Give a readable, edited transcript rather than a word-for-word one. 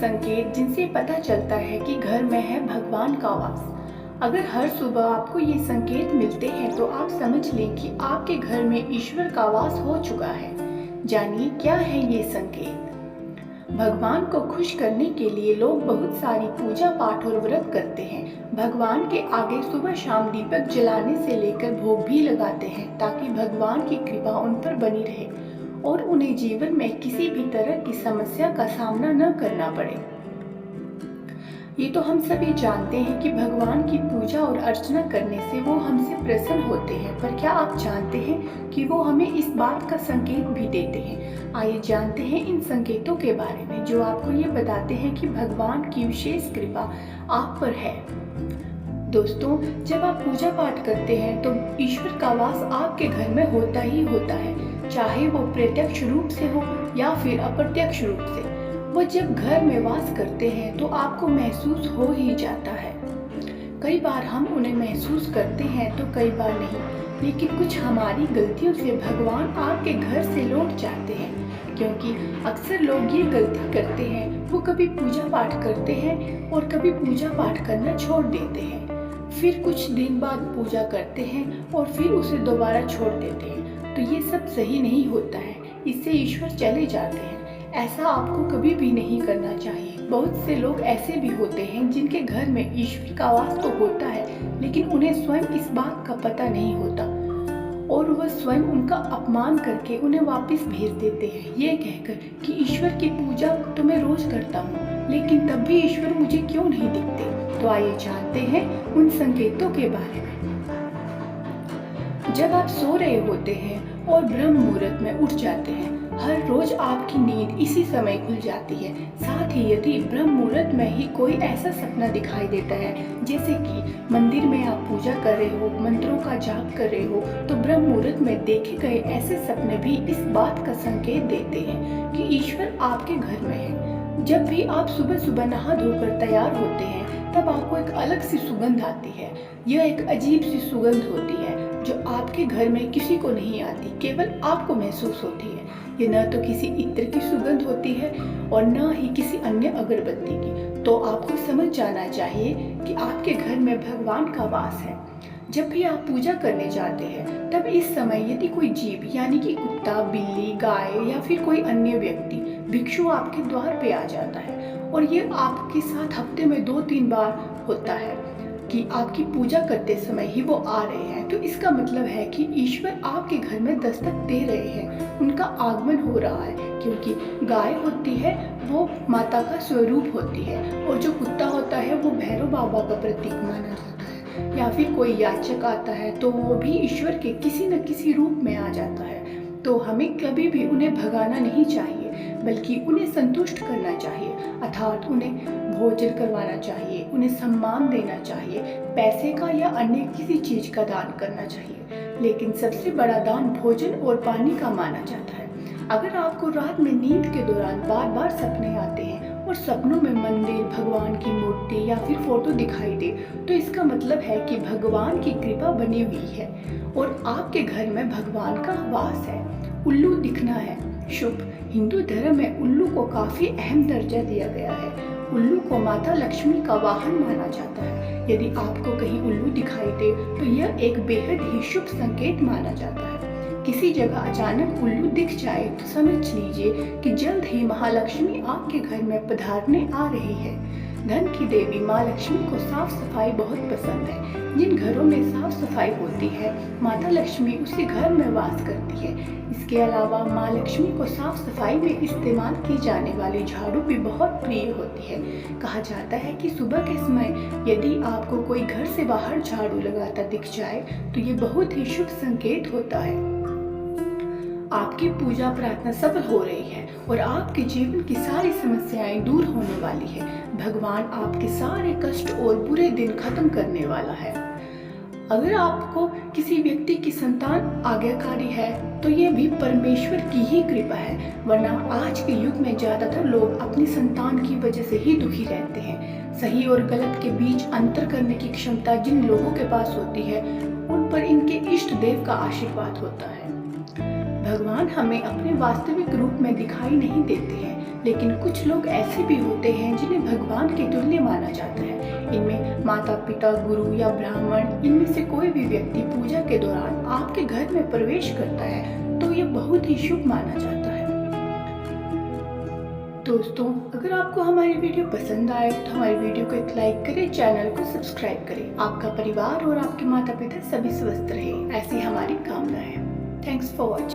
संकेत जिनसे पता चलता है कि घर में है भगवान का वास। अगर हर सुबह आपको ये संकेत मिलते हैं तो आप समझ लें कि आपके घर में ईश्वर का वास हो चुका है। जानिए क्या है ये संकेत। भगवान को खुश करने के लिए लोग बहुत सारी पूजा पाठ और व्रत करते हैं। भगवान के आगे सुबह शाम दीपक जलाने से लेकर भोग भी लगाते हैं ताकि भगवान की कृपा उन पर बनी रहे और उन्हें जीवन में किसी भी तरह की समस्या का सामना न करना पड़े। ये तो हम सभी जानते हैं कि भगवान की पूजा और अर्चना करने से वो हमसे प्रसन्न होते हैं, पर क्या आप जानते हैं कि वो हमें इस बात का संकेत भी देते हैं। आइए जानते हैं इन संकेतों के बारे में जो आपको ये बताते हैं कि भगवान की विशेष कृपा आप पर है। दोस्तों, जब आप पूजा पाठ करते हैं तो ईश्वर का वास आपके घर में होता ही होता है, चाहे वो प्रत्यक्ष रूप से हो या फिर अप्रत्यक्ष रूप से। वो जब घर में वास करते हैं तो आपको महसूस हो ही जाता है। कई बार हम उन्हें महसूस करते हैं तो कई बार नहीं, लेकिन कुछ हमारी गलतियों से भगवान आपके घर से लौट जाते हैं। क्योंकि अक्सर लोग ये गलती करते हैं, वो कभी पूजा पाठ करते हैं और कभी पूजा पाठ करना छोड़ देते हैं, फिर कुछ दिन बाद पूजा करते हैं और फिर उसे दोबारा छोड़ देते हैं। तो ये सब सही नहीं होता है, इससे ईश्वर चले जाते हैं। ऐसा आपको कभी भी नहीं करना चाहिए। बहुत से लोग ऐसे भी होते हैं जिनके घर में ईश्वर का वास तो होता है, लेकिन उन्हें स्वयं इस बात का पता नहीं होता और वह स्वयं उनका अपमान करके उन्हें वापस भेज देते हैं, ये कहकर कि ईश्वर की पूजा तो मैं रोज करता हूँ, लेकिन तब भी ईश्वर मुझे क्यों नहीं दिखते। तो आइए जानते हैं उन संकेतों के बारे में। जब आप सो रहे होते हैं और ब्रह्म मुहूर्त में उठ जाते हैं, हर रोज आपकी नींद इसी समय खुल जाती है। साथ ही यदि ब्रह्म मुहूर्त में ही कोई ऐसा सपना दिखाई देता है, जैसे कि मंदिर में आप पूजा कर रहे हो, मंत्रों का जाप कर रहे हो, तो ब्रह्म मुहूर्त में देखे गए ऐसे सपने भी इस बात का संकेत देते हैं कि ईश्वर आपके घर में है। जब भी आप सुबह सुबह नहा धोकर तैयार होते हैं, तब आपको एक अलग सी सुगंध आती है। यह एक अजीब सी सुगंध होती है जो आपके घर में किसी को नहीं आती, केवल आपको महसूस होती है। ये न तो किसी इत्र की सुगंध होती है और न ही किसी अन्य अगरबत्ती की। तो आपको समझ जाना चाहिए कि आपके घर में भगवान का वास है। जब भी आप पूजा करने जाते हैं, तब इस समय यदि कोई जीव यानी कि कुत्ता, बिल्ली, गाय या फिर कोई अन्य व्यक्ति, भिक्षु आपके द्वार पे आ जाता है और ये आपके साथ हफ्ते में 2-3 बार होता है कि आपकी पूजा करते समय ही वो आ रहे हैं, तो इसका मतलब है कि ईश्वर आपके घर में दस्तक दे रहे हैं, उनका आगमन हो रहा है। क्योंकि गाय होती है वो माता का स्वरूप होती है और जो कुत्ता होता है वो भैरव बाबा का प्रतीक माना जाता है, या फिर कोई याचक आता है तो वो भी ईश्वर के किसी न किसी रूप में आ जाता है। तो हमें कभी भी उन्हें भगाना नहीं चाहिए, बल्कि उन्हें संतुष्ट करना चाहिए, अर्थात उन्हें भोजन करवाना चाहिए, उन्हें सम्मान देना चाहिए, पैसे का या अन्य किसी चीज का दान करना चाहिए। लेकिन सबसे बड़ा दान भोजन और पानी का माना जाता है। अगर आपको रात में नींद के दौरान बार बार सपने आते हैं और सपनों में मंदिर, भगवान की मूर्ति या फिर फोटो दिखाई दे, तो इसका मतलब है कि भगवान की कृपा बनी हुई है और आपके घर में भगवान का वास है। उल्लू दिखना है शुभ। हिंदू धर्म में उल्लू को काफी अहम दर्जा दिया गया है। उल्लू को माता लक्ष्मी का वाहन माना जाता है। यदि आपको कहीं उल्लू दिखाई दे तो यह एक बेहद ही शुभ संकेत माना जाता है। किसी जगह अचानक उल्लू दिख जाए तो समझ लीजिए कि जल्द ही महालक्ष्मी आपके घर में पधारने आ रही है। धन की देवी माँ लक्ष्मी को साफ सफाई बहुत पसंद है। जिन घरों में साफ सफाई होती है, माता लक्ष्मी उसी घर में वास करती है। इसके अलावा माँ लक्ष्मी को साफ सफाई में इस्तेमाल की जाने वाली झाड़ू भी बहुत प्रिय होती है। कहा जाता है कि सुबह के समय यदि आपको कोई घर से बाहर झाड़ू लगाता दिख जाए तो ये बहुत ही शुभ संकेत होता है। आपकी पूजा प्रार्थना सफल हो रही है और आपके जीवन की सारी समस्याएं दूर होने वाली है। भगवान आपके सारे कष्ट और बुरे दिन खत्म करने वाला है। अगर आपको किसी व्यक्ति की संतान आज्ञाकारी है तो ये भी परमेश्वर की ही कृपा है, वरना आज के युग में ज्यादातर लोग अपनी संतान की वजह से ही दुखी रहते हैं। सही और गलत के बीच अंतर करने की क्षमता जिन लोगों के पास होती है, उन पर इनके इष्ट देव का आशीर्वाद होता है। भगवान हमें अपने वास्तविक रूप में दिखाई नहीं देते हैं, लेकिन कुछ लोग ऐसे भी होते हैं जिन्हें भगवान के तुल्य माना जाता है। इनमें माता पिता, गुरु या ब्राह्मण, इनमें से कोई भी व्यक्ति पूजा के दौरान आपके घर में प्रवेश करता है तो ये बहुत ही शुभ माना जाता है। दोस्तों, अगर आपको हमारी वीडियो पसंद आए तो हमारी वीडियो को एक लाइक करें, चैनल को सब्सक्राइब करें। आपका परिवार और आपके माता पिता सभी स्वस्थ रहे, ऐसी हमारी कामना है। Thanks for watching.